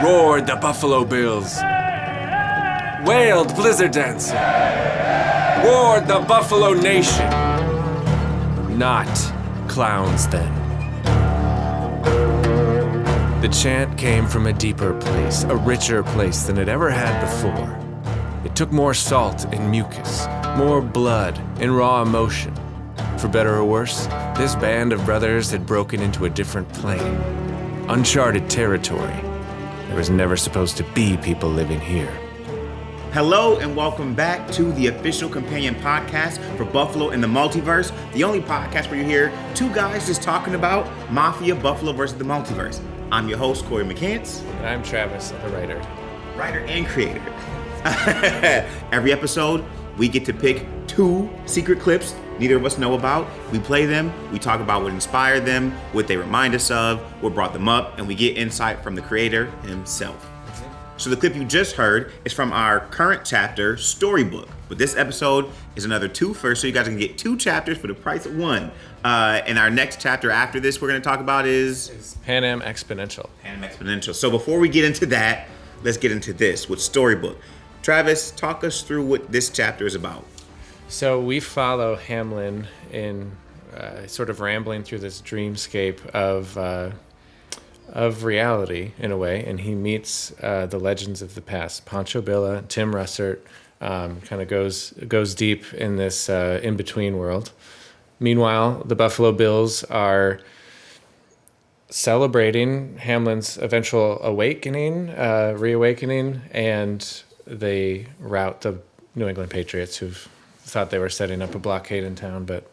Roared the Buffalo Bills. Wailed Blizzard Dancer. Roared the Buffalo Nation. Not clowns then. The chant came from a deeper place, a richer place than it ever had before. It took more salt and mucus, more blood and raw emotion. For better or worse, this band of brothers had broken into a different plane, uncharted territory. There was never supposed to be people living here. Hello and welcome back to the official companion podcast for Buffalo and the Multiverse, the only podcast where you hear two guys just talking about Mafia, Buffalo versus the Multiverse. I'm your host, Cory McCants. And I'm Travis, the writer. Writer and creator. Every episode, we get to pick two secret clips neither of us know about. We play them, we talk about what inspired them, what they remind us of, what brought them up, and we get insight from the creator himself. So the clip you just heard is from our current chapter, Storybook. But this episode is another twofer, so you guys can get two chapters for the price of one. And our next chapter after this we're going to talk about is Pan Am Exponential. Pan Am Exponential. So before we get into that, let's get into this with Storybook. Travis, talk us through what this chapter is about. So we follow Hamlin in sort of rambling through this dreamscape of reality in a way, and he meets the legends of the past. Pancho, Billa, Tim Russert, kind of goes deep in this in-between world. Meanwhile, the Buffalo Bills are celebrating Hamlin's eventual reawakening, and they rout the New England Patriots, who've thought they were setting up a blockade in town, but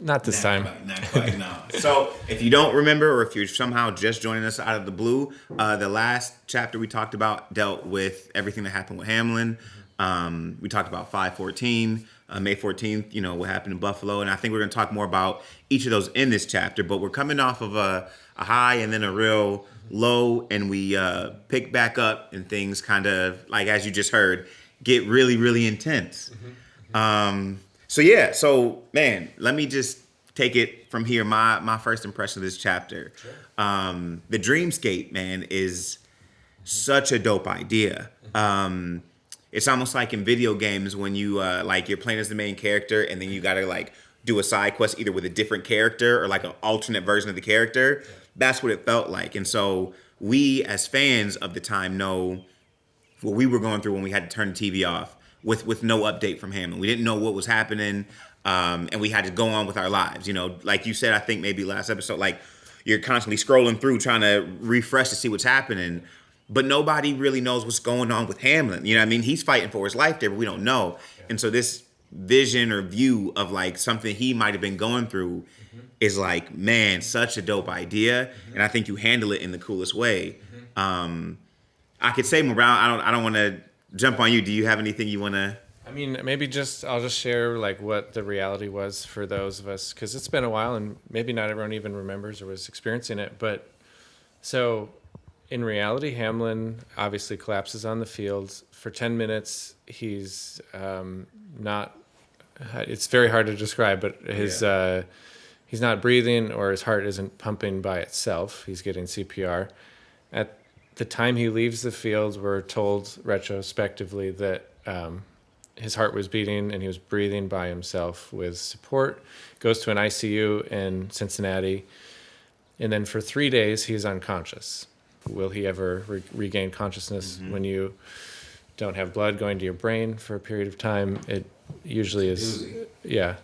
not this time. Not quite, no. So if you don't remember, or if you're somehow just joining us out of the blue, the last chapter we talked about dealt with everything that happened with Hamlin. We talked about 5/14, May 14th, what happened in Buffalo. And I think we're going to talk more about each of those in this chapter. But we're coming off of a high and then a real low. And we pick back up and things kind of, like as you just heard, get really, really intense. So man, let me just take it from here. My first impression of this chapter. Sure. The dreamscape, man, is such a dope idea. It's almost like in video games when you you're playing as the main character and then you gotta do a side quest either with a different character or like an alternate version of the character. Yeah. That's what it felt like. And so we as fans of the time know what we were going through when we had to turn the TV off with no update from Hamlin. We didn't know what was happening, and we had to go on with our lives. Like you said, I think maybe last episode, you're constantly scrolling through trying to refresh to see what's happening, but nobody really knows what's going on with Hamlin. You know what I mean? He's fighting for his life there, but we don't know. Yeah. And so this vision or view of something he might have been going through is man, such a dope idea. And I think you handle it in the coolest way. I could say more around, I don't want to jump on you. Do you have anything you want to? I mean, maybe I'll just share what the reality was for those of us, because it's been a while and maybe not everyone even remembers or was experiencing it. But so in reality, Hamlin obviously collapses on the field for 10 minutes. He's it's very hard to describe, but he's not breathing or his heart isn't pumping by itself. He's getting CPR. At the time he leaves the field, we're told retrospectively that his heart was beating and he was breathing by himself with support. Goes to an ICU in Cincinnati. And then for 3 days, he's unconscious. Will he ever regain consciousness? When you don't have blood going to your brain for a period of time, it usually is. Yeah.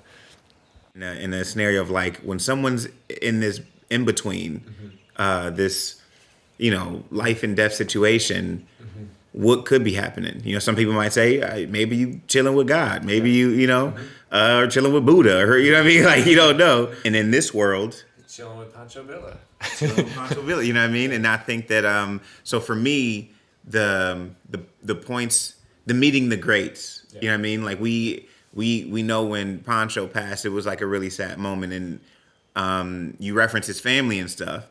In a scenario of when someone's in this in-between, this life and death situation, what could be happening? Some people might say, maybe you chilling with God, maybe you are chilling with Buddha, or you know what I mean? You don't know. And in this world, chilling with Pancho, Billa. You know what I mean? And I think that so for me, the points, the meeting the greats, you know what I mean? We know when Pancho passed, it was a really sad moment, and you reference his family and stuff.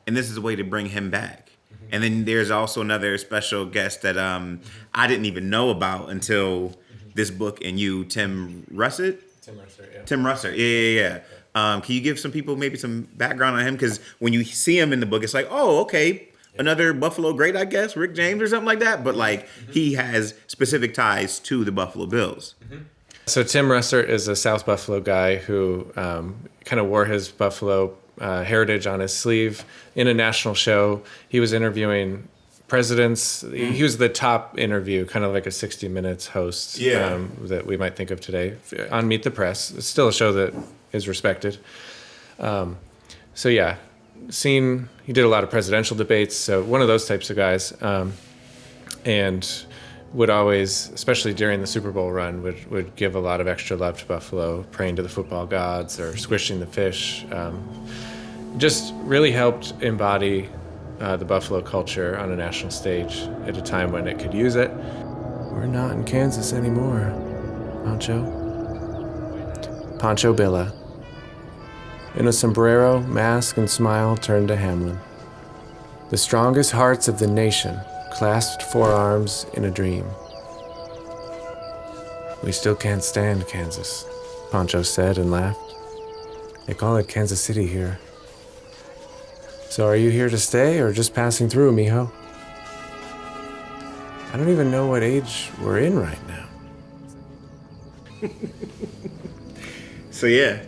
And this is a way to bring him back. And then there's also another special guest that I didn't even know about until this book and you, Tim Russert? Tim Russert, yeah. Can you give some people maybe some background on him? Because when you see him in the book, it's oh, okay, another Buffalo great, I guess, Rick James or something like that. But like he has specific ties to the Buffalo Bills. So Tim Russert is a South Buffalo guy who kind of wore his Buffalo heritage on his sleeve in a national show. He was interviewing presidents. He was the top interview, kind of like a 60 Minutes host that we might think of today on Meet the Press. It's still a show that is respected. So yeah, he did a lot of presidential debates. So one of those types of guys, and would always, especially during the Super Bowl run, would give a lot of extra love to Buffalo, praying to the football gods or squishing the fish. Just really helped embody the Buffalo culture on a national stage at a time when it could use it. We're not in Kansas anymore, Pancho. Pancho Billa. In a sombrero, mask, and smile turned to Hamlin. The strongest hearts of the nation clasped forearms in a dream. We still can't stand Kansas, Pancho said and laughed. They call it Kansas City here. So are you here to stay or just passing through, mijo? I don't even know what age we're in right now. So yeah,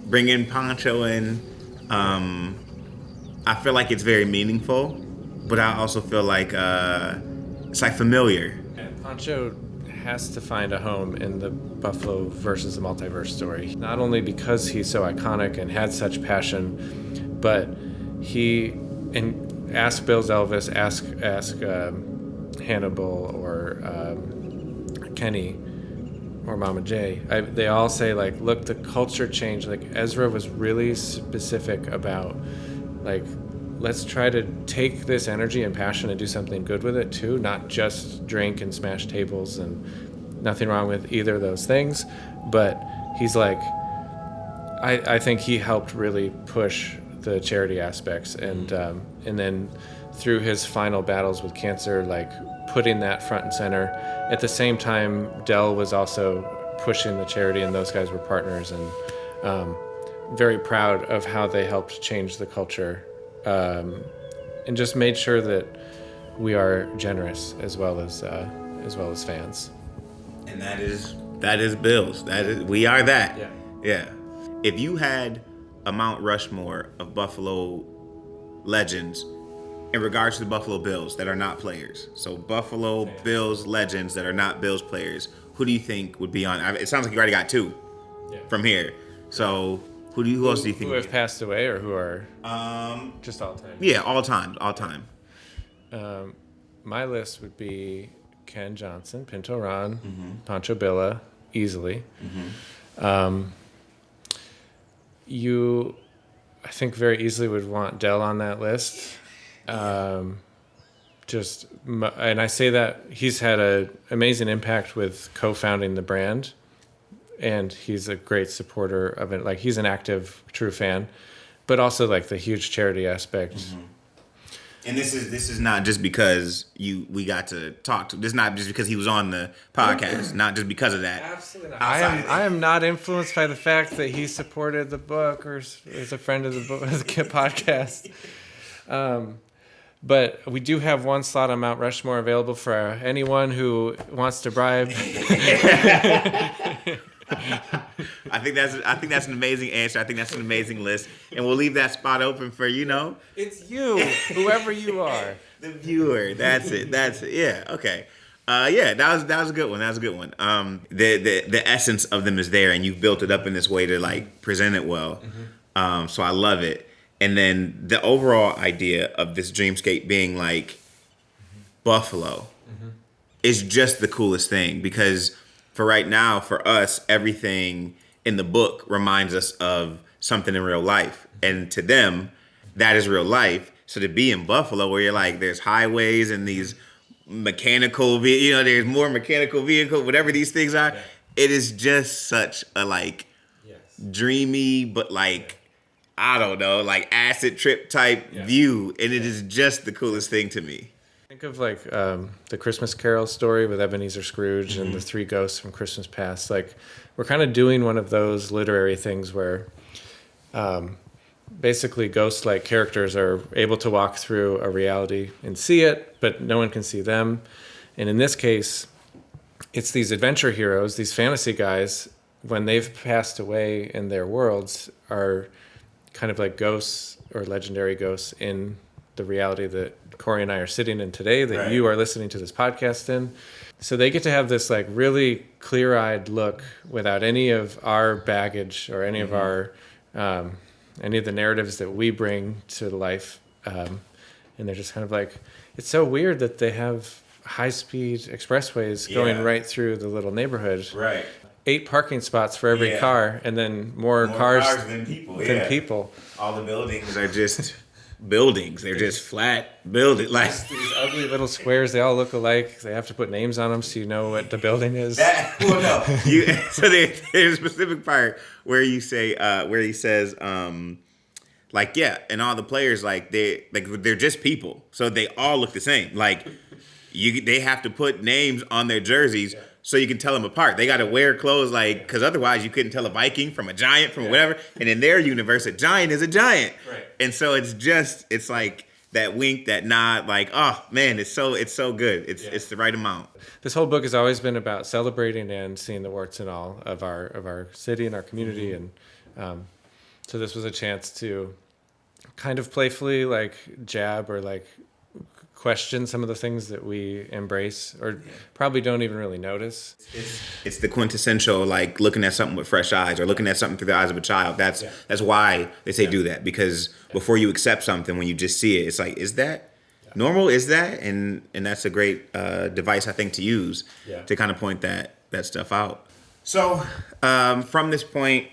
bringing Pancho in, I feel like it's very meaningful, but I also feel like it's like familiar. And Pancho has to find a home in the Buffalo versus the Multiverse story, not only because he's so iconic and had such passion, but ask Bill's Elvis, ask Hannibal or Kenny or Mama J. They all say, like, look, the culture changed. Like, Ezra was really specific about, like, let's try to take this energy and passion and do something good with it too, not just drink and smash tables, and nothing wrong with either of those things. But he's like, I think he helped really push the charity aspects, and then through his final battles with cancer, like putting that front and center. At the same time, Dell was also pushing the charity, and those guys were partners, and very proud of how they helped change the culture, and just made sure that we are generous as well as fans. And that is Bills. We are that. Yeah. If you had a Mount Rushmore of Buffalo legends in regards to the Buffalo Bills that are not players, so Buffalo Bills legends that are not Bills players, who do you think would be on? It sounds like you already got two from here. So who else do you think? Who have passed away or who are just all time? Yeah, all time. My list would be Ken Johnson, Pinto Ron, Pancho Billa, easily. You, I think, very easily would want Dell on that list. And I say that he's had an amazing impact with co-founding the brand, and he's a great supporter of it. Like, he's an active, true fan, but also like the huge charity aspect. And this is not just because we got to talk to. This is not just because he was on the podcast. Not just because of that. Absolutely not. I am not influenced by the fact that he supported the book or is a friend of the book, the podcast. But we do have one slot on Mount Rushmore available for anyone who wants to bribe. I think that's an amazing answer. I think that's an amazing list, and we'll leave that spot open for It's you, whoever you are. The viewer. That's it. Yeah. Okay. That was a good one. The essence of them is there, and you've built it up in this way to like present it well. So I love it. And then the overall idea of this dreamscape being like Buffalo is just the coolest thing, because for right now, for us, everything in the book reminds us of something in real life. And to them, that is real life. So to be in Buffalo, where you're like, there's highways and these mechanical, there's more mechanical vehicles, whatever these things are. It is just such a like dreamy, but like, I don't know, like acid trip type view. And it is just the coolest thing to me. Think of like the Christmas Carol story with Ebenezer Scrooge and the three ghosts from Christmas Past. Like, we're kind of doing one of those literary things where basically ghost-like characters are able to walk through a reality and see it, but no one can see them. And in this case, it's these adventure heroes, these fantasy guys, when they've passed away in their worlds, are kind of like ghosts or legendary ghosts in the reality that Cory and I are sitting in today, that you are listening to this podcast in. So they get to have this like really clear-eyed look without any of our baggage or any of our any of the narratives that we bring to life. And they're just kind of like, it's so weird that they have high-speed expressways going right through the little neighborhood. Right. 8 parking spots for every car, and then more cars than people. people. All the buildings are just buildings. They're just flat buildings. Like These ugly little squares, they all look alike. They have to put names on them so you know what the building is. So there's a specific part where you say, where he says, like, yeah, and all the players, like they're just people, so they all look the same. Like they have to put names on their jerseys. So you can tell them apart. They got to wear clothes like, because otherwise you couldn't tell a Viking from a giant from whatever. And in their universe, a giant is a giant. Right. And so it's like that wink, that nod, like, oh man, it's so good. It's the right amount. This whole book has always been about celebrating and seeing the warts and all of our city and our community. And so this was a chance to kind of playfully like jab or like question some of the things that we embrace or probably don't even really notice. It's the quintessential, like looking at something with fresh eyes or looking at something through the eyes of a child. That's why they say do that, because before you accept something, when you just see it, it's like, is that normal? Is that? And that's a great device, I think, to use to kind of point that stuff out. So from this point,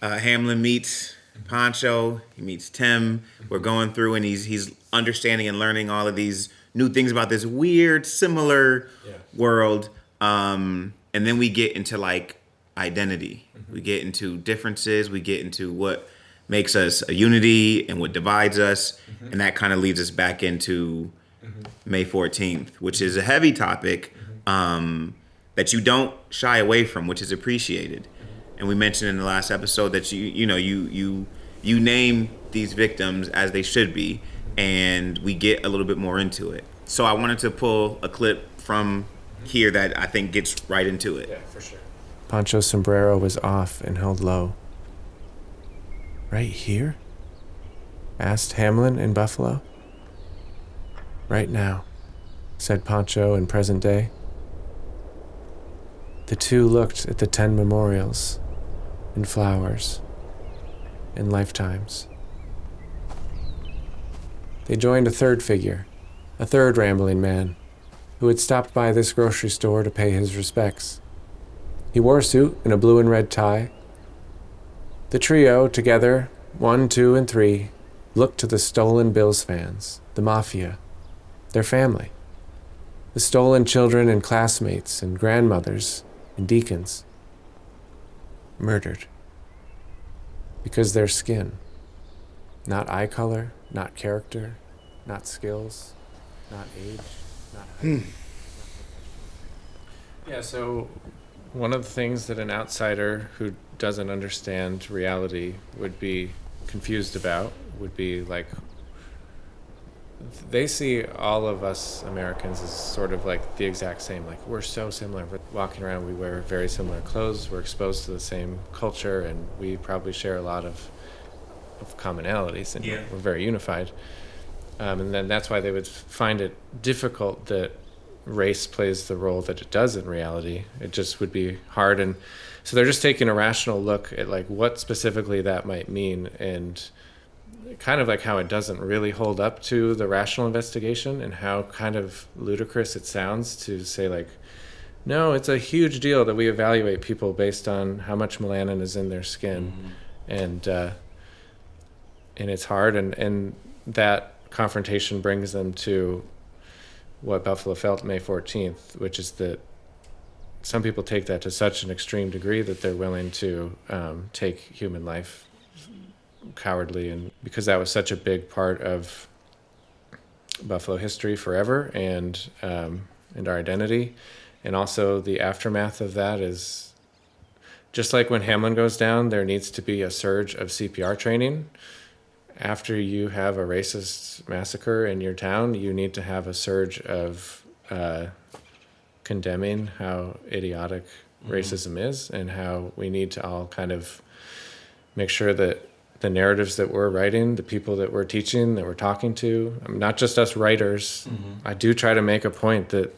Hamlin meets Pancho, he meets Tim. We're going through and he's understanding and learning all of these new things about this weird, similar world. And then we get into like identity. We get into differences. We get into what makes us a unity and what divides us. And that kind of leads us back into May 14th, which is a heavy topic that you don't shy away from, which is appreciated. And we mentioned in the last episode that you name these victims as they should be, and we get a little bit more into it. So I wanted to pull a clip from here that I think gets right into it. Yeah, for sure. Pancho's sombrero was off and held low. Right here? Asked Hamlin in Buffalo. Right now, said Pancho in present day. The two looked at the 10 memorials, and flowers, and lifetimes. They joined a third figure, a third rambling man, who had stopped by this grocery store to pay his respects. He wore a suit and a blue and red tie. The trio, together, 1, 2, and 3, looked to the stolen Bills fans, the Mafia, their family, the stolen children and classmates and grandmothers and deacons, murdered. Because their skin, not eye color, not character, not skills, not age, not height. Yeah, so one of the things that an outsider who doesn't understand reality would be confused about would be like, they see all of us Americans as sort of like the exact same. Like, we're so similar. We're walking around, we wear very similar clothes, we're exposed to the same culture, and we probably share a lot of commonalities, and we're very unified. And then that's why they would find it difficult that race plays the role that it does in reality. It just would be hard. And so they're just taking a rational look at like what specifically that might mean, and kind of like how it doesn't really hold up to the rational investigation, and how kind of ludicrous it sounds to say like, no, it's a huge deal that we evaluate people based on how much melanin is in their skin. And it's hard, and that confrontation brings them to what Buffalo felt May 14th, which is that some people take that to such an extreme degree that they're willing to take human life cowardly, and because that was such a big part of Buffalo history forever, and our identity, and also the aftermath of that is just like when Hamlin goes down, there needs to be a surge of CPR training after you have a racist massacre in your town, you need to have a surge of condemning how idiotic racism is, and how we need to all kind of make sure that the narratives that we're writing, the people that we're teaching, that we're talking to, I mean, not just us writers. I do try to make a point that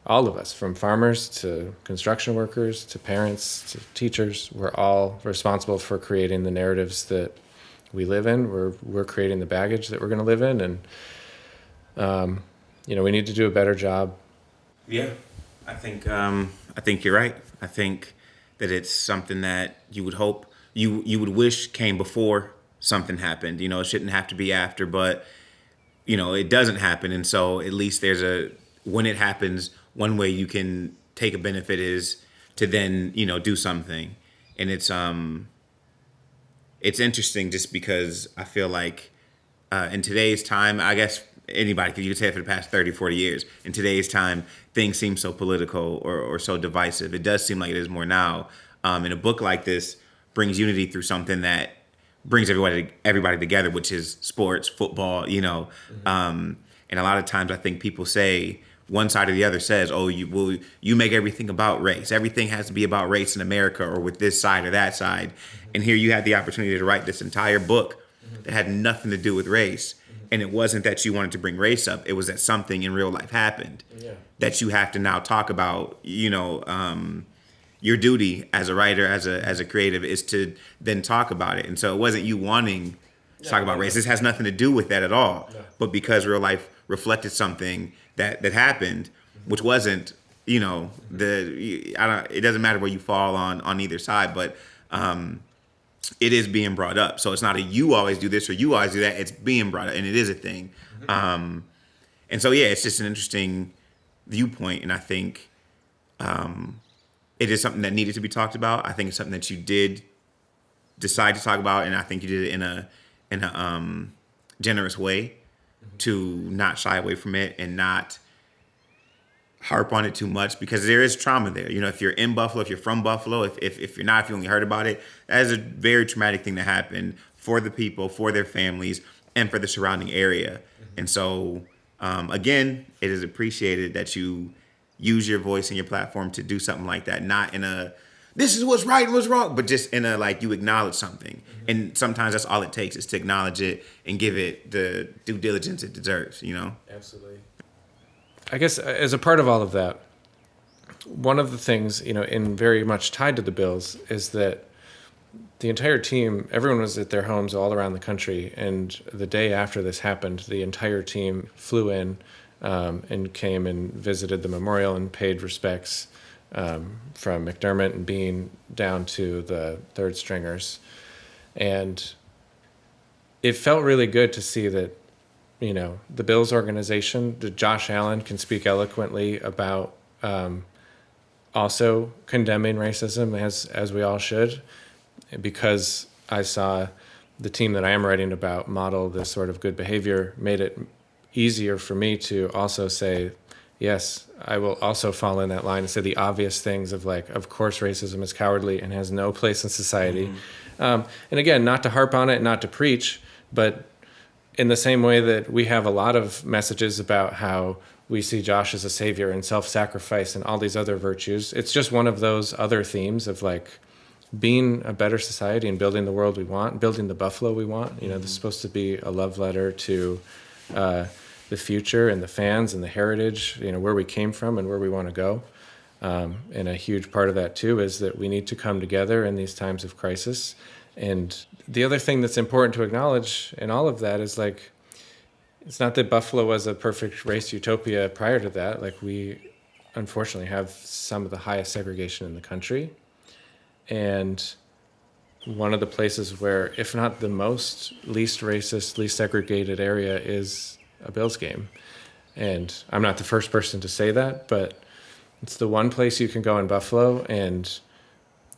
all of us, from farmers to construction workers to parents to teachers, we're all responsible for creating the narratives that we live in. We're creating the baggage that we're going to live in, and we need to do a better job. Yeah, I think you're right. I think that it's something that you would hope you would wish came before something happened. It shouldn't have to be after, but it doesn't happen, and so at least when it happens, one way you can take a benefit is to then do something. And it's interesting just because I feel like in today's time, I guess anybody could, you could say it for the past 30, 40 years, in today's time, things seem so political or so divisive. It does seem like it is more now. And a book like this brings unity through something that brings everybody together, which is sports, football, and a lot of times I think people say, one side or the other says, oh, you make everything about race. Everything has to be about race in America or with this side or that side. And here you had the opportunity to write this entire book that had nothing to do with race. And it wasn't that you wanted to bring race up. It was that something in real life happened that you have to now talk about. Your duty as a writer, as a creative, is to then talk about it. And so it wasn't you wanting to talk about race. This has nothing to do with that at all. Yeah. But because real life reflected something that happened, which wasn't, it doesn't matter where you fall on either side, but it is being brought up. So it's not a you always do this or you always do that. It's being brought up, and it is a thing. And so, yeah, it's just an interesting viewpoint. And I think it is something that needed to be talked about. I think it's something that you did decide to talk about, and I think you did it in a generous way to not shy away from it and not harp on it too much, because there is trauma there. If you're in Buffalo, if you're from Buffalo, if you're not, if you only heard about it, that is a very traumatic thing that happened for the people, for their families, and for the surrounding area. And so, again, it is appreciated that you use your voice and your platform to do something like that, not in a, this is what's right and what's wrong, but just in a, like, you acknowledge something. And sometimes that's all it takes, is to acknowledge it and give it the due diligence it deserves, Absolutely. I guess as a part of all of that, one of the things, in very much tied to the Bills, is that the entire team, everyone was at their homes all around the country. And the day after this happened, the entire team flew in and came and visited the memorial and paid respects from McDermott and Bean down to the third stringers. And it felt really good to see that, the Bills organization, Josh Allen, can speak eloquently about also condemning racism, as we all should, because I saw the team that I am writing about model this sort of good behavior, made it easier for me to also say, yes, I will also fall in that line and say the obvious things of, like, of course racism is cowardly and has no place in society. And again, not to harp on it, not to preach, but in the same way that we have a lot of messages about how we see Josh as a savior and self-sacrifice and all these other virtues, it's just one of those other themes of, like, being a better society and building the world we want, building the Buffalo we want. This is supposed to be a love letter to the future and the fans and the heritage, where we came from and where we want to go. And a huge part of that, too, is that we need to come together in these times of crisis. And the other thing that's important to acknowledge in all of that is, like, it's not that Buffalo was a perfect race utopia prior to that. Like, we unfortunately have some of the highest segregation in the country. And one of the places where, if not the most least racist, least segregated area, is a Bills game. And I'm not the first person to say that, but it's the one place you can go in Buffalo and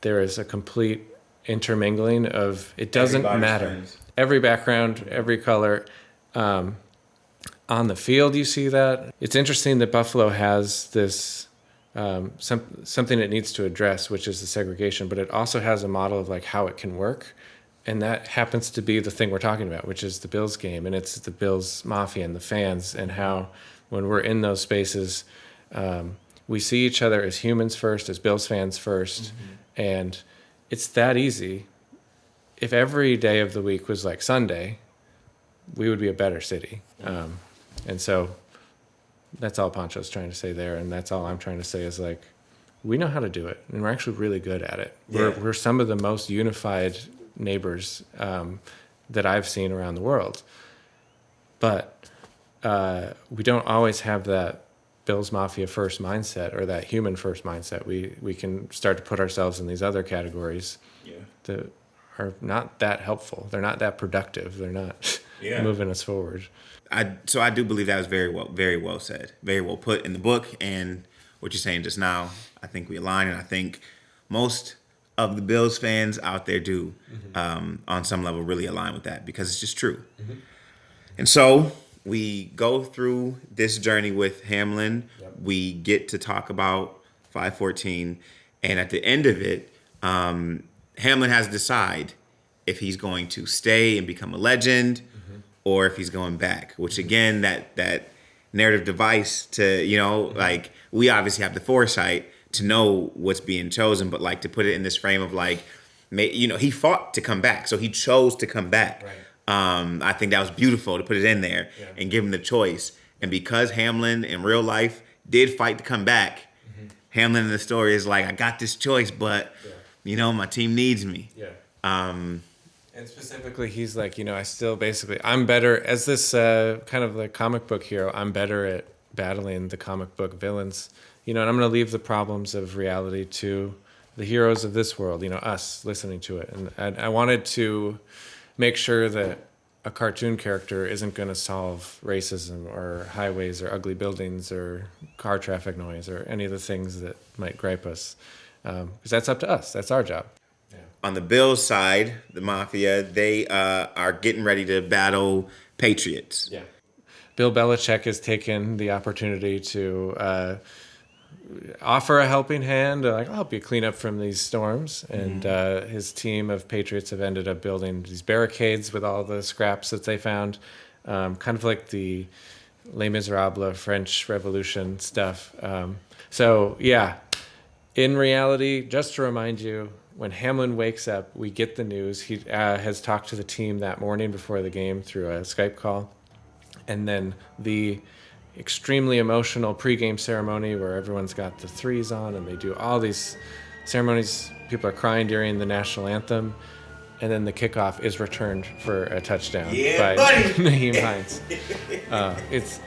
there is a complete intermingling of, it doesn't matter. Friends. Every background, every color. On the field, you see that. It's interesting that Buffalo has this something it needs to address, which is the segregation, but it also has a model of, like, how it can work. And that happens to be the thing we're talking about, which is the Bills game. And it's the Bills Mafia and the fans, and how when we're in those spaces, we see each other as humans first, as Bills fans first. And it's that easy. If every day of the week was like Sunday, we would be a better city. And so that's all Pancho's trying to say there. And that's all I'm trying to say is like, we know how to do it. And we're actually really good at it. We're some of the most unified neighbors that I've seen around the world. But we don't always have that Bills Mafia first mindset or that human first mindset. We can start to put ourselves in these other categories that are not that helpful. They're not that productive. They're not moving us forward. So I do believe that was very well said, very well put in the book, and what you're saying just now, I think we align, and I think most of the Bills fans out there do, on some level, really align with that, because it's just true. And so we go through this journey with Hamlin. We get to talk about 514, and at the end of it, Hamlin has to decide if he's going to stay and become a legend, or if he's going back. Which again, that narrative device to like, we obviously have the foresight to know what's being chosen, but like to put it in this frame of like, he fought to come back, so he chose to come back. I think that was beautiful to put it in there and give him the choice. And because Hamlin in real life did fight to come back, Hamlin in the story is like, I got this choice, but my team needs me. And specifically, he's like, I still basically, I'm better as this kind of like comic book hero. I'm better at battling the comic book villains, and I'm going to leave the problems of reality to the heroes of this world, us listening to it. And I wanted to make sure that a cartoon character isn't going to solve racism or highways or ugly buildings or car traffic noise or any of the things that might gripe us. Because that's up to us. That's our job. On the Bills side, the Mafia, they are getting ready to battle Patriots. Bill Belichick has taken the opportunity to offer a helping hand, like, I'll help you clean up from these storms. And his team of Patriots have ended up building these barricades with all the scraps that they found, kind of like the Les Miserables French Revolution stuff. In reality, just to remind you, when Hamlin wakes up, we get the news. He has talked to the team that morning before the game through a Skype call. And then the extremely emotional pregame ceremony where everyone's got the threes on and they do all these ceremonies. People are crying during the national anthem. And then the kickoff is returned for a touchdown by Nyheim Hines. It's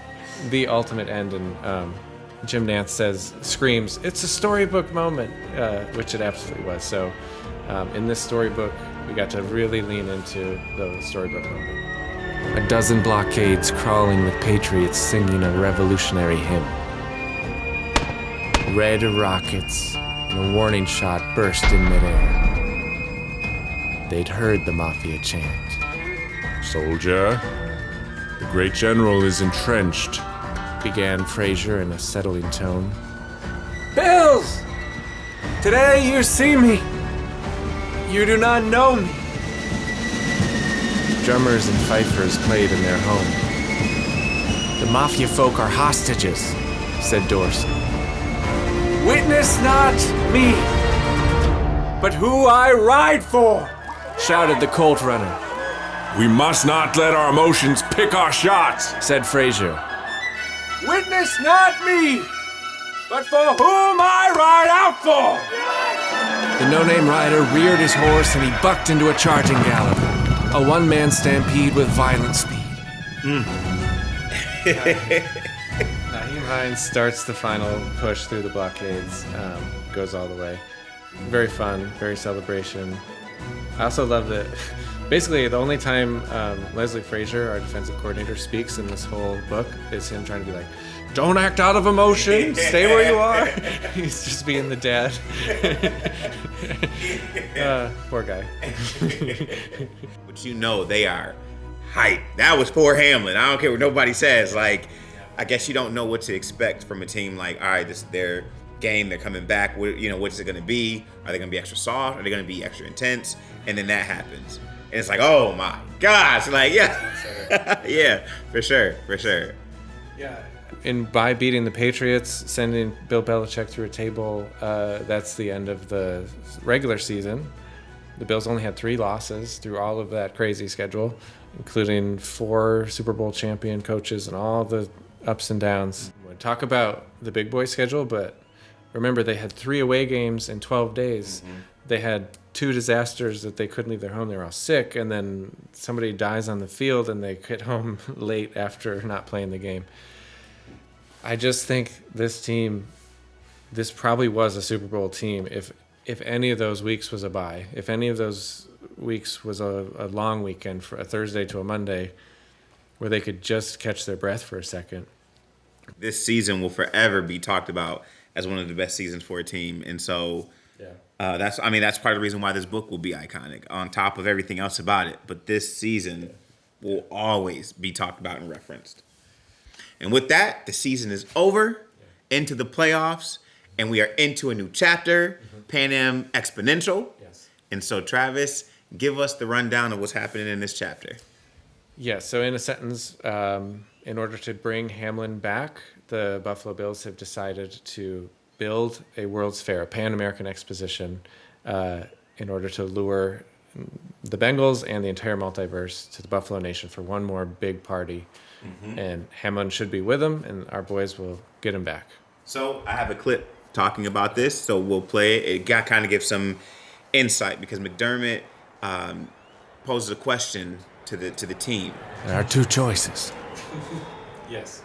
the ultimate end. And Jim Nance screams, "It's a storybook moment," which it absolutely was. So in this storybook, we got to really lean into the storybook moment. A dozen blockades crawling with patriots singing a revolutionary hymn. Red rockets and a warning shot burst in midair. They'd heard the Mafia chant. "Soldier, the great general is entrenched," began Frazier in a settling tone. "Bills! Today you see me. You do not know me." Drummers and fifers played in their home. "The Mafia folk are hostages," said Dorsey. "Witness not me, but who I ride for," shouted the Colt runner. "We must not let our emotions pick our shots," said Frazier. "Witness not me, but for whom I ride out for." The no-name rider reared his horse and he bucked into a charging gallop. A one-man stampede with violent speed. Nyheim Hines starts the final push through the blockades, goes all the way. Very fun, very celebration. I also love that basically the only time Leslie Frazier, our defensive coordinator, speaks in this whole book is him trying to be like, "Don't act out of emotion, stay where you are." He's just being the dad. Poor guy. But they are hype. That was for Hamlin. I don't care what nobody says. Like, I guess you don't know what to expect from a team like, all right, this is their game, they're coming back. What is it going to be? Are they going to be extra soft? Are they going to be extra intense? And then that happens. And it's like, oh my gosh, like, yeah. Yeah, for sure. Yeah. And by beating the Patriots, sending Bill Belichick through a table, that's the end of the regular season. The Bills only had 3 losses through all of that crazy schedule, including 4 Super Bowl champion coaches and all the ups and downs. We talk about the big boy schedule, but remember they had 3 away games in 12 days. Mm-hmm. They had 2 disasters that they couldn't leave their home. They were all sick, and then somebody dies on the field, and they get home late after not playing the game. I just think this team, this probably was a Super Bowl team if any of those weeks was a bye, if any of those weeks was a long weekend, for a Thursday to a Monday, where they could just catch their breath for a second. This season will forever be talked about as one of the best seasons for a team, and so that's part of the reason why this book will be iconic, on top of everything else about it. But this season will always be talked about and referenced. And with that, the season is over, into the playoffs, and we are into a new chapter, Pan Am Exponential. Yes. And so, Travis, give us the rundown of what's happening in this chapter. Yeah, so in a sentence, in order to bring Hamlin back, the Buffalo Bills have decided to build a World's Fair, a Pan-American exposition, in order to lure the Bengals and the entire multiverse to the Buffalo Nation for one more big party. Mm-hmm. And Hamlin should be with them, and our boys will get him back. So I have a clip talking about this, so we'll play it. It got kind of give some insight because McDermott poses a question to the team. There are 2 choices. Yes.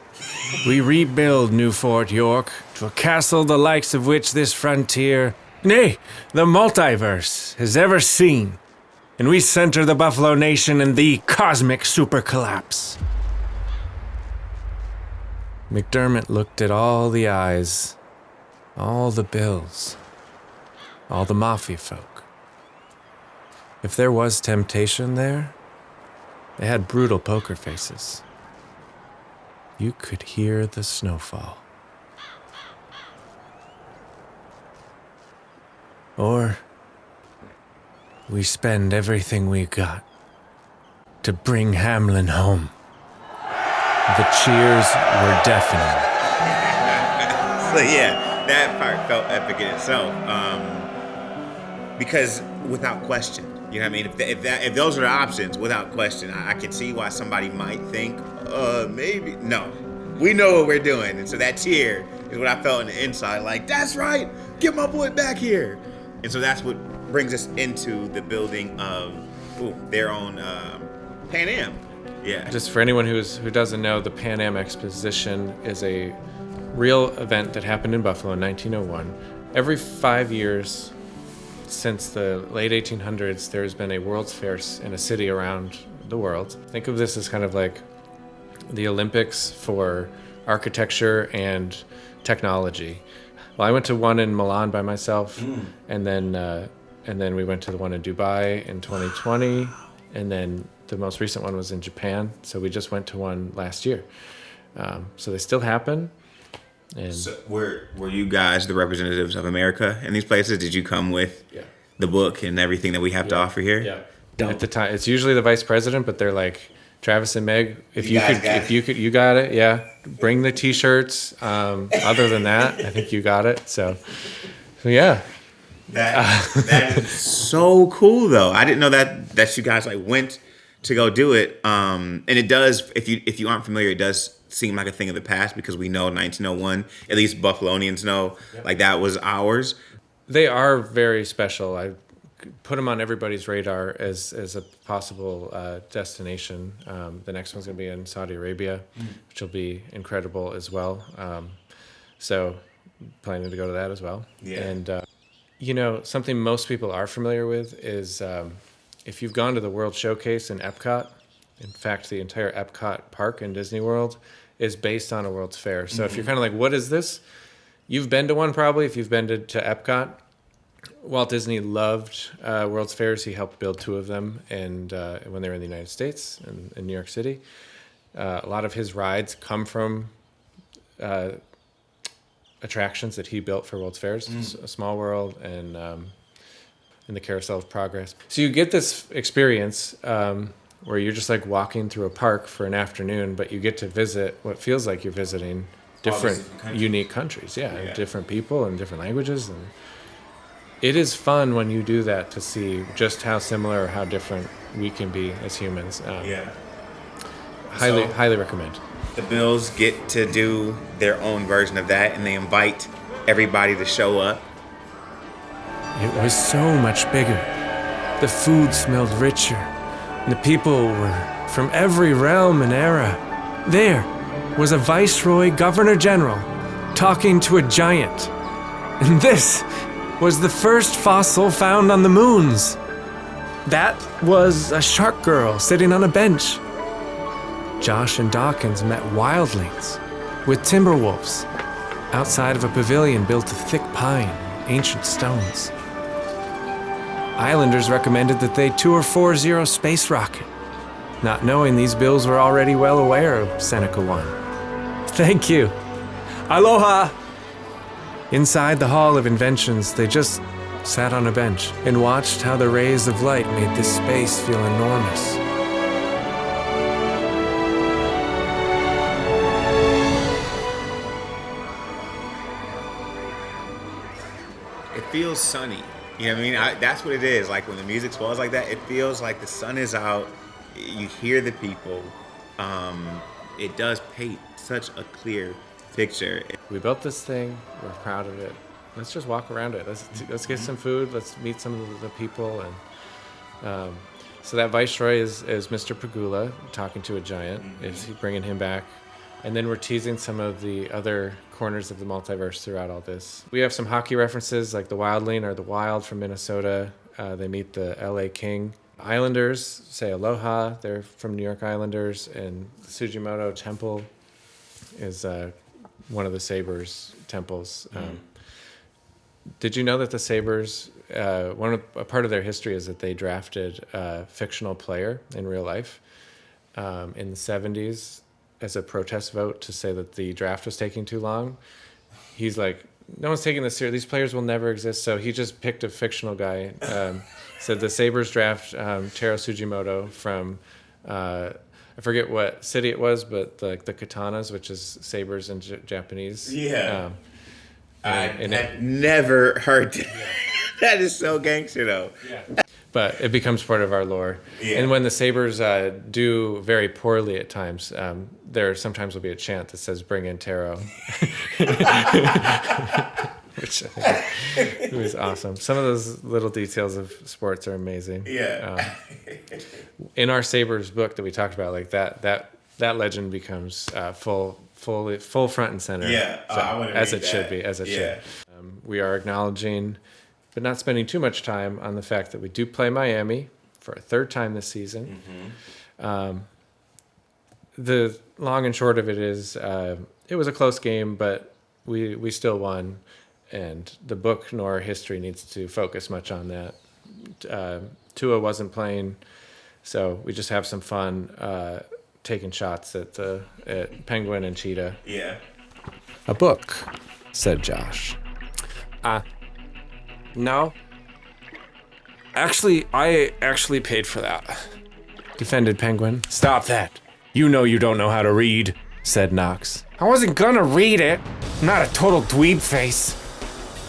We rebuild New Fort York to a castle the likes of which this frontier, nay, the multiverse, has ever seen. And we center the Buffalo Nation in the cosmic super collapse. McDermott looked at all the eyes, all the Bills, all the Mafia folk. If there was temptation there, they had brutal poker faces. You could hear the snowfall. Or we spend everything we got to bring Hamlin home. The cheers were deafening. So yeah, that part felt epic in itself. Because without question, you know what I mean? If those are the options, without question, I can see why somebody might think, maybe. No, we know what we're doing. And so that cheer is what I felt in the inside. Like, that's right, get my boy back here. And so that's what brings us into the building of their own Pan Am. Yeah. Just for anyone who doesn't know, the Pan Am Exposition is a real event that happened in Buffalo in 1901. Every 5 years since the late 1800s, there's been a World's Fair in a city around the world. Think of this as kind of like the Olympics for architecture and technology. Well, I went to one in Milan by myself, and then we went to the one in Dubai in 2020, and then the most recent one was in Japan. So we just went to one last year. So they still happen. And so were you guys the representatives of America in these places? Did you come with the book and everything that we have to offer here? Yeah. At the time, it's usually the vice president, but they're like, Travis and Meg, if you got it. Yeah, bring the T-shirts. Other than that, I think you got it. So yeah. That is so cool, though. I didn't know that you guys like went to go do it. And it does, if you aren't familiar, it does seem like a thing of the past because we know 1901. At least Buffalonians know, like that was ours. They are very special. I put them on everybody's radar as a possible destination. The next one's going to be in Saudi Arabia, which will be incredible as well. So planning to go to that as well. Yeah. And, something most people are familiar with is if you've gone to the World Showcase in Epcot, in fact, the entire Epcot park in Disney World is based on a World's Fair. So if you're kind of like, what is this? You've been to one probably if you've been to Epcot. Walt Disney loved World's Fairs. He helped build 2 of them, and when they were in the United States and in New York City. A lot of his rides come from attractions that he built for World's Fairs, A Small World and in the Carousel of Progress. So you get this experience where you're just like walking through a park for an afternoon, but you get to visit what feels like you're visiting different unique countries. Yeah, different people and different languages. And it is fun when you do that to see just how similar or how different we can be as humans. Highly recommend. The Bills get to do their own version of that, and they invite everybody to show up. It was so much bigger. The food smelled richer. And the people were from every realm and era. There was a Viceroy Governor General talking to a giant. And this was the first fossil found on the moons. That was a shark girl sitting on a bench. Josh and Dawkins met wildlings with timber wolves outside of a pavilion built of thick pine and ancient stones. Islanders recommended that they tour 40 Space Rocket, not knowing these Bills were already well aware of Seneca 1. Thank you. Aloha! Inside the Hall of Inventions, they just sat on a bench and watched how the rays of light made this space feel enormous. It feels sunny. You know what I mean? That's what it is. Like when the music swells like that, it feels like the sun is out. You hear the people. It does paint such a clear picture. We built this thing. We're proud of it. Let's just walk around it. Let's get some food. Let's meet some of the people. And so that Viceroy is Mr. Pagula talking to a giant. Is he bringing him back? And then we're teasing some of the other corners of the multiverse throughout all this. We have some hockey references, like the Wildling or the Wild from Minnesota. They meet the LA King. Islanders say aloha. They're from New York Islanders. And the Sujimoto Temple is one of the Sabres temples. Did you know that the Sabres, a part of their history is that they drafted a fictional player in real life in the 70s as a protest vote to say that the draft was taking too long? He's like, no one's taking this serious. These players will never exist. So he just picked a fictional guy. Said the Sabres draft Taro Sujimoto from, I forget what city it was, but the katanas, which is sabers in Japanese. Yeah. I've never heard that. That is so gangster, though. Yeah. But it becomes part of our lore. Yeah. And when the Sabres do very poorly at times, there sometimes will be a chant that says, "Bring in Taro." Which I think was awesome. Some of those little details of sports are amazing. Yeah. In our Sabres book that we talked about, like that legend becomes full front and center. Yeah, so, I want to as read it should that. be, as it should. We are acknowledging, but not spending too much time on the fact that we do play Miami for a third time this season. Mm-hmm. The long and short of it is, it was a close game, but we still won, and the book nor history needs to focus much on that. Tua wasn't playing, so we just have some fun taking shots at Penguin and Cheetah. Yeah. A book, said Josh. No. Actually, I actually paid for that, defended Penguin. Stop that. You know you don't know how to read, said Knox. I wasn't gonna read it. I'm not a total dweeb face.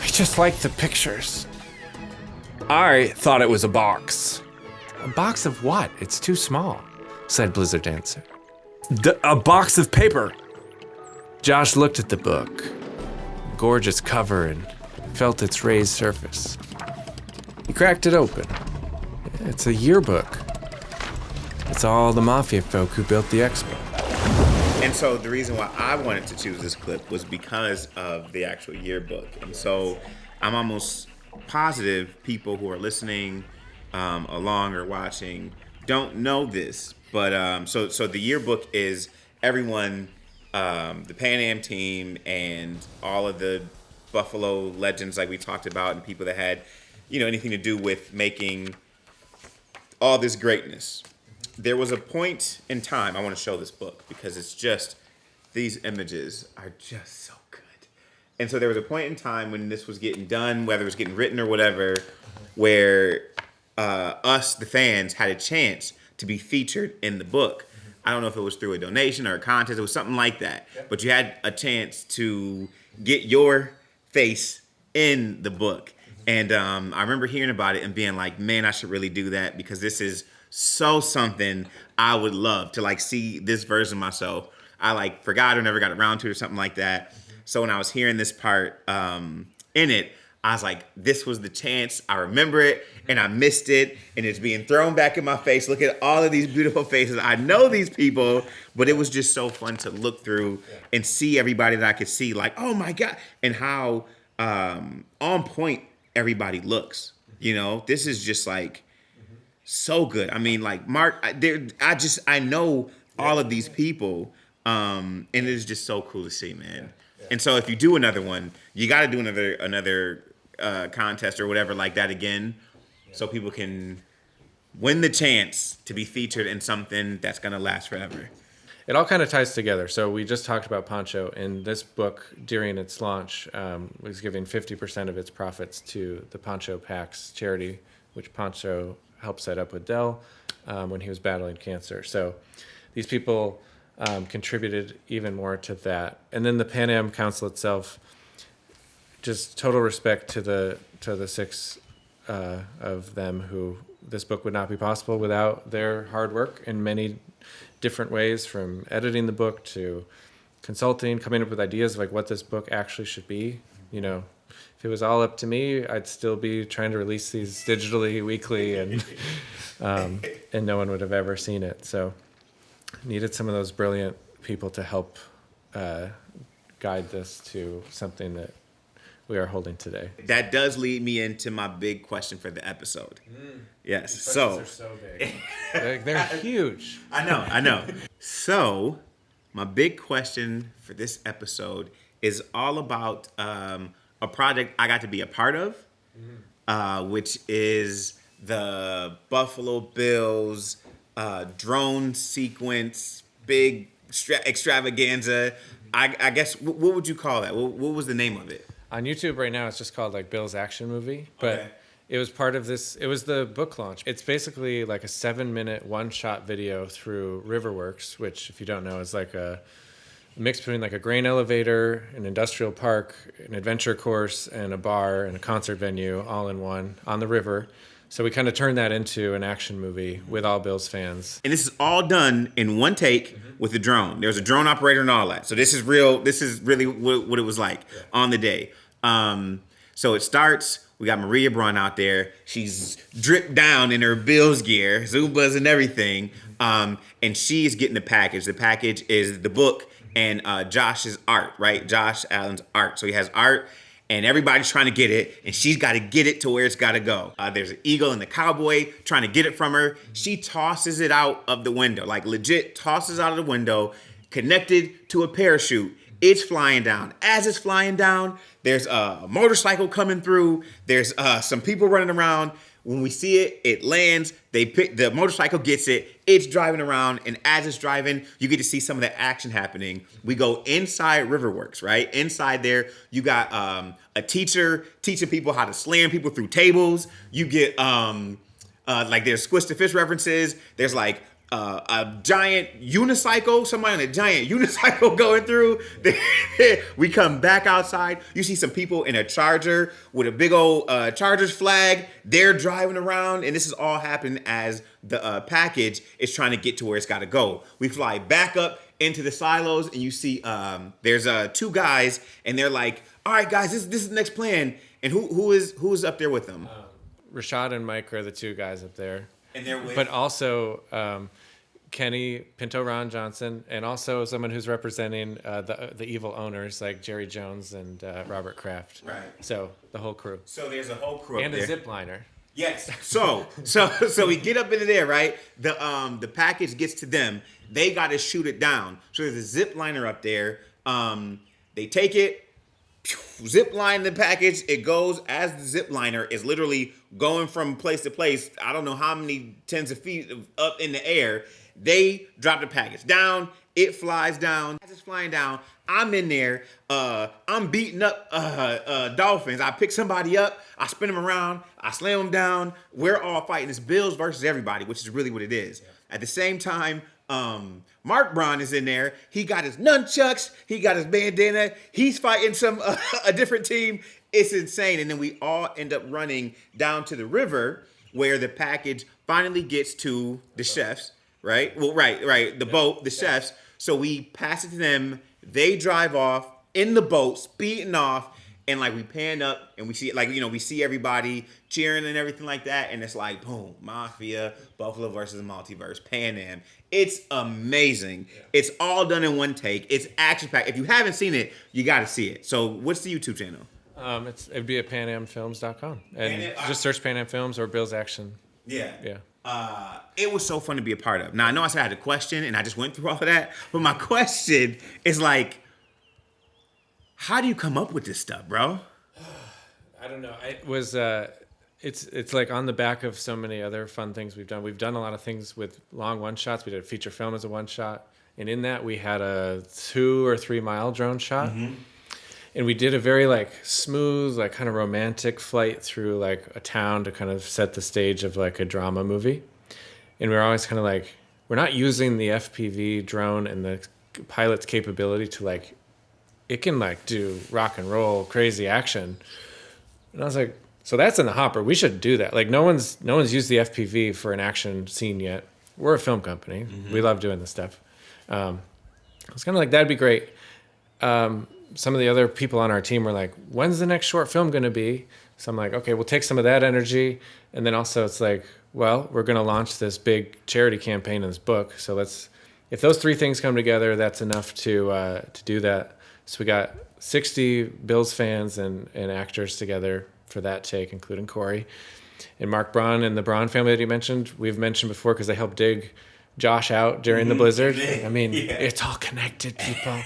I just like the pictures. I thought it was a box. A box of what? It's too small, said Blizzard Dancer. A box of paper. Josh looked at the book, gorgeous cover, and felt its raised surface. He cracked it open. It's a yearbook. It's all the Mafia folk who built the Expo. And so the reason why I wanted to choose this clip was because of the actual yearbook. And so I'm almost positive people who are listening along or watching don't know this. But so the yearbook is everyone, the Pan Am team and all of the Buffalo legends like we talked about and people that had, anything to do with making all this greatness. There was a point in time, I want to show this book because it's just, these images are just so good. And so there was a point in time when this was getting done, whether it was getting written or whatever, where us, the fans, had a chance to be featured in the book. I don't know if it was through a donation or a contest. It was something like that. But you had a chance to get your face in the book. And I remember hearing about it and being like, man, I should really do that because this is so something I would love to like see this version of myself. I like forgot or never got around to it or something like that. So when I was hearing this part in it, I was like, this was the chance. I remember it and I missed it. And it's being thrown back in my face. Look at all of these beautiful faces. I know these people, but it was just so fun to look through and see everybody that I could see like, oh my God. And how on point everybody looks. You know, this is just like so good. I mean, like Mark, I know all of these people. And it is just so cool to see, man. And so if you do another one, you got to do another contest or whatever like that again, so people can win the chance to be featured in something that's going to last forever. It all kind of ties together. So we just talked about Pancho, and this book, during its launch, was giving 50% of its profits to the Pancho PAC's charity, which Pancho helped set up with Dell when he was battling cancer. So these people contributed even more to that. And then the Pan Am Council itself, just total respect to the 6 of them who this book would not be possible without their hard work in many different ways, from editing the book to consulting, coming up with ideas of like what this book actually should be. You know, if it was all up to me, I'd still be trying to release these digitally weekly and no one would have ever seen it. So needed some of those brilliant people to help guide this to something that we are holding today. That does lead me into my big question for the episode. Yes. These so are so big. They're huge. I know. So my big question for this episode is all about a project I got to be a part of, which is the Buffalo Bills drone sequence, big extravaganza. I guess, what would you call that? What was the name of it? On YouTube right now, it's just called like Bill's Action Movie, but Okay. It was part of this. It was the book launch. It's basically like a 7-minute one-shot video through Riverworks, which, if you don't know, is like a mix between like a grain elevator, an industrial park, an adventure course, and a bar and a concert venue all in one on the river. So we kind of turned that into an action movie with all Bills fans. And this is all done in one take with a drone. There's a drone operator and all that. So this is real. This is really what it was like on the day. So it starts. We got Maria Braun out there. She's dripped down in her Bills gear, Zubas and everything. And she is getting the package. The package is the book and Josh's art, right? Josh Allen's art. So he has art. And everybody's trying to get it, and she's got to get it to where it's got to go. There's an eagle and the cowboy trying to get it from her. She tosses it out of the window, like legit tosses out of the window, connected to a parachute. It's flying down. As it's flying down, there's a motorcycle coming through. There's some people running around. When we see it, it lands. The motorcycle gets it. It's driving around, and as it's driving, you get to see some of the action happening. We go inside Riverworks, right? Inside there, you got a teacher teaching people how to slam people through tables. You get like there's Squish the Fish references. There's like a giant unicycle, somebody on a giant unicycle going through. We come back outside. You see some people in a Charger with a big old Chargers flag. They're driving around, and this is all happening as the package is trying to get to where it's got to go. We fly back up into the silos, and you see there's 2 guys, and they're like, "All right, guys, this is the next plan." And who's up there with them? Rashad and Mike are the 2 guys up there. And they're with, But also Kenny Pinto Ron Johnson, and also someone who's representing the evil owners like Jerry Jones and Robert Kraft. Right. So the whole crew. So there's a whole crew And up a there. zip liner. Yes. So we get up into there, right? The package gets to them. They got to shoot it down. So there's a zip liner up there. They take it, zip line the package. It goes as the zip liner is literally going from place to place. I don't know how many tens of feet up in the air. They drop the package down. It flies down. As it's flying down, I'm in there. I'm beating up dolphins. I pick somebody up. I spin them around. I slam them down. We're all fighting. It's Bills versus everybody, which is really what it is. Yeah. At the same time, Mark Braun is in there. He got his nunchucks. He got his bandana. He's fighting a different team. It's insane. And then we all end up running down to the river where the package finally gets to the chefs, right? Well, right. The boat, the chefs. So we pass it to them. They drive off in the boat, speeding off. And like we pan up and we see it, like, you know, we see everybody cheering and everything like that. And it's like, boom, Mafia, Buffalo versus Multiverse, Pan Am. It's amazing. Yeah. It's all done in one take. It's action packed. If you haven't seen it, you got to see it. So what's the YouTube channel? It'd be at panamfilms.com. And just search Pan Am Films or Bill's Action. Yeah. Yeah. It was so fun to be a part of. Now, I know I said I had a question and I just went through all of that. But my question is like, how do you come up with this stuff, bro? I don't know. It was it's like on the back of so many other fun things we've done. We've done a lot of things with long one shots. We did a feature film as a one shot, and in that we had a 2 or 3 mile drone shot. Mm-hmm. And we did a very like smooth, like kind of romantic flight through like a town to kind of set the stage of like a drama movie. And we were always kind of like, we're not using the FPV drone and the pilot's capability to like, it can like do rock and roll crazy action. And I was like, so that's in the hopper. We should do that. Like no one's used the FPV for an action scene yet. We're a film company. Mm-hmm. We love doing this stuff. I was kind of like, that'd be great. Some of the other people on our team were like, when's the next short film going to be? So I'm like, okay, we'll take some of that energy. And then also it's like, well, we're going to launch this big charity campaign in this book. So if those 3 things come together, that's enough to do that. So we got 60 Bills fans and actors together for that take, including Cory. And Mark Braun and the Braun family that you mentioned, we've mentioned before because they helped dig Josh out during the blizzard. I mean, It's all connected, people.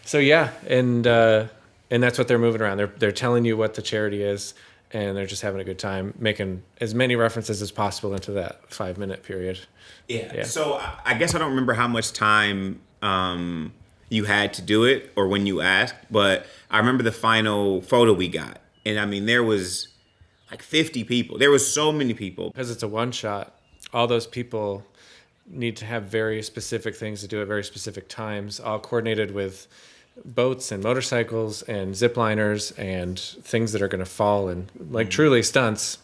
So yeah, and that's what they're moving around. They're telling you what the charity is, and they're just having a good time, making as many references as possible into that 5-minute period. Yeah. So I guess I don't remember how much time you had to do it or when you asked, but I remember the final photo we got. And I mean, there was like 50 people. There was so many people. Because it's a one shot, all those people need to have very specific things to do at very specific times, all coordinated with boats and motorcycles and zip liners and things that are going to fall and like truly stunts.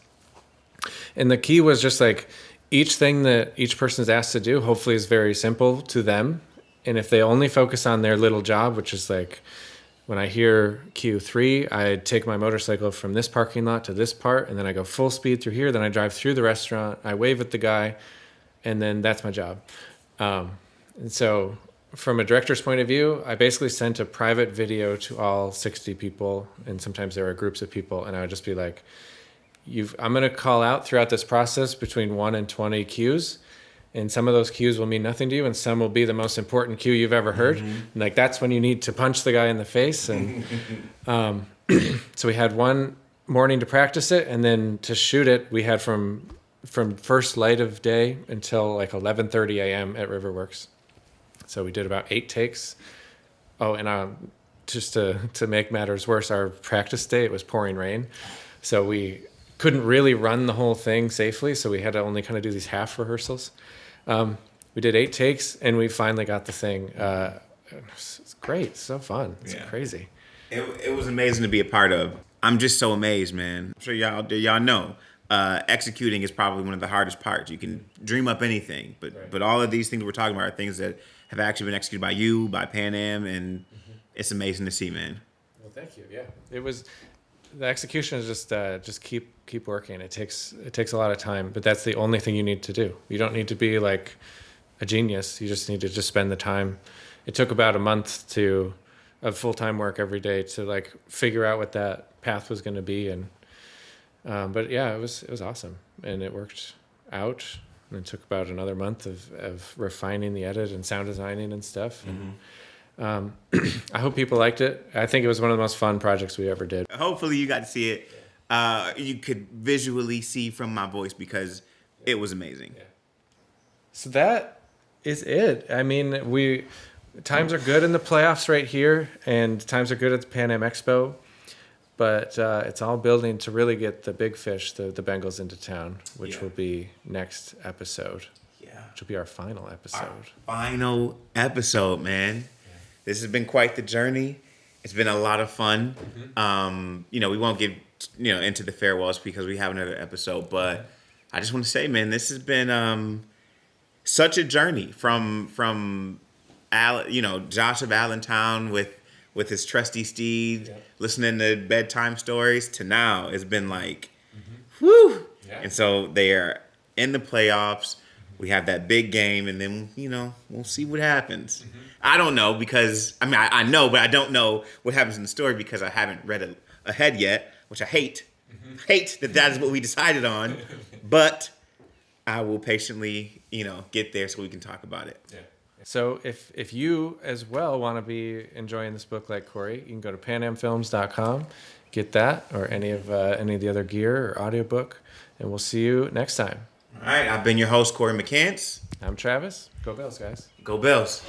And the key was just like each thing that each person is asked to do hopefully is very simple to them. And if they only focus on their little job, which is like when I hear Q3, I take my motorcycle from this parking lot to this part, and then I go full speed through here. Then I drive through the restaurant. I wave at the guy, and then that's my job. And so from a director's point of view, I basically sent a private video to all 60 people, and sometimes there are groups of people, and I would just be like, I'm going to call out throughout this process between 1 and 20 cues. And some of those cues will mean nothing to you, and some will be the most important cue you've ever heard. Mm-hmm. And like that's when you need to punch the guy in the face. And so we had one morning to practice it, and then to shoot it, we had from first light of day until like 11:30 a.m. at Riverworks. So we did about 8 takes. Oh, and just to make matters worse, our practice day, it was pouring rain, so we couldn't really run the whole thing safely. So we had to only kind of do these half rehearsals. We did 8 takes, and we finally got the thing. It's great. It's so fun. It's crazy. It was amazing to be a part of. I'm just so amazed, man. I'm sure y'all know. Executing is probably one of the hardest parts. You can dream up anything, but all of these things we're talking about are things that have actually been executed by you, by Pan Am, and it's amazing to see, man. Well, thank you. Yeah, it was. The execution is just keep working. It takes a lot of time, but that's the only thing you need to do. You don't need to be like a genius. You just need to spend the time. It took about a month of full-time work every day to like figure out what that path was going to be, and but yeah, it was awesome, and it worked out. And it took about another month of refining the edit and sound designing and stuff. Mm-hmm. I hope people liked it. I think it was one of the most fun projects we ever did. Hopefully you got to see it. You could visually see from my voice because it was amazing. Yeah. So that is it. I mean, times are good in the playoffs right here, and times are good at the Pan Am Expo, but it's all building to really get the big fish, the Bengals, into town, which will be next episode. Yeah, which will be our final episode. Final episode, man. This has been quite the journey. It's been a lot of fun. We won't get into the farewells because we have another episode, but I just want to say, man, this has been such a journey from Josh of Allentown with his trusty steed, listening to bedtime stories, to now. It's been like, whew. Yeah. And so they are in the playoffs. We have that big game, and then, we'll see what happens. I don't know because, I know, but I don't know what happens in the story because I haven't read it ahead yet, which I hate. Hate that is what we decided on. But I will patiently, get there so we can talk about it. Yeah. So if you as well want to be enjoying this book like Cory, you can go to panamfilms.com, get that, or any of the other gear or audiobook, and we'll see you next time. All right, I've been your host, Cory McCants. I'm Travis. Go Bills, guys. Go Bills.